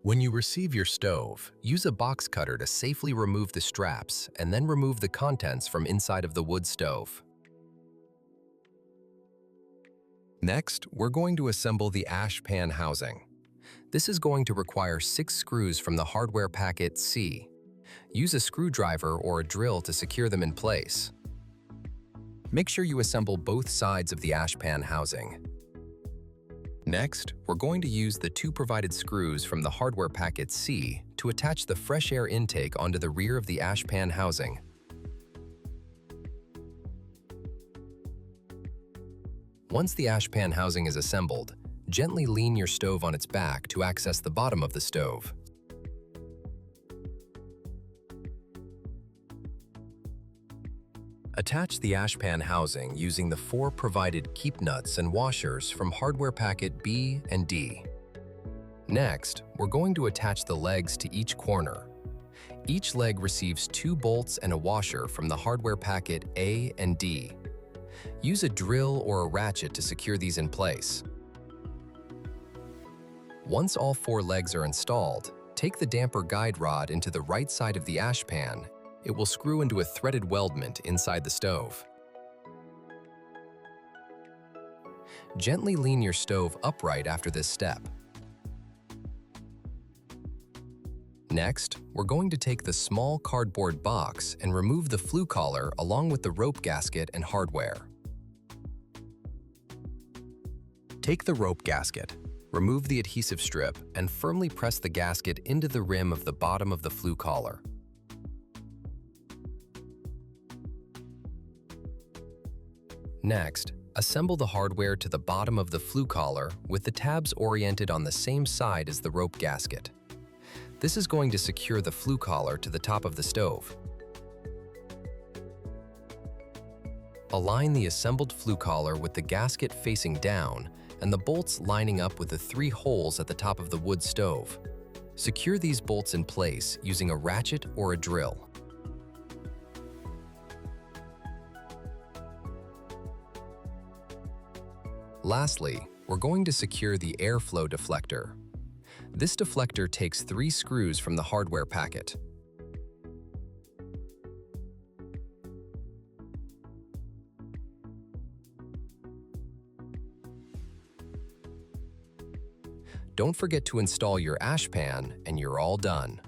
When you receive your stove, use a box cutter to safely remove the straps and then remove the contents from inside of the wood stove. Next, we're going to assemble the ash pan housing. This is going to require 6 screws from the hardware packet C. Use a screwdriver or a drill to secure them in place. Make sure you assemble both sides of the ash pan housing. Next, we're going to use the 2 provided screws from the hardware packet C to attach the fresh air intake onto the rear of the ash pan housing. Once the ash pan housing is assembled, gently lean your stove on its back to access the bottom of the stove. Attach the ash pan housing using the 4 provided keep nuts and washers from hardware packet B and D. Next, we're going to attach the legs to each corner. Each leg receives 2 bolts and a washer from the hardware packet A and D. Use a drill or a ratchet to secure these in place. Once all 4 legs are installed, take the damper guide rod into the right side of the ash pan. It will screw into a threaded weldment inside the stove. Gently lean your stove upright after this step. Next, we're going to take the small cardboard box and remove the flue collar along with the rope gasket and hardware. Take the rope gasket, remove the adhesive strip, and firmly press the gasket into the rim of the bottom of the flue collar. Next, assemble the hardware to the bottom of the flue collar with the tabs oriented on the same side as the rope gasket. This is going to secure the flue collar to the top of the stove. Align the assembled flue collar with the gasket facing down and the bolts lining up with the 3 holes at the top of the wood stove. Secure these bolts in place using a ratchet or a drill. Lastly, we're going to secure the airflow deflector. This deflector takes 3 screws from the hardware packet. Don't forget to install your ash pan and you're all done.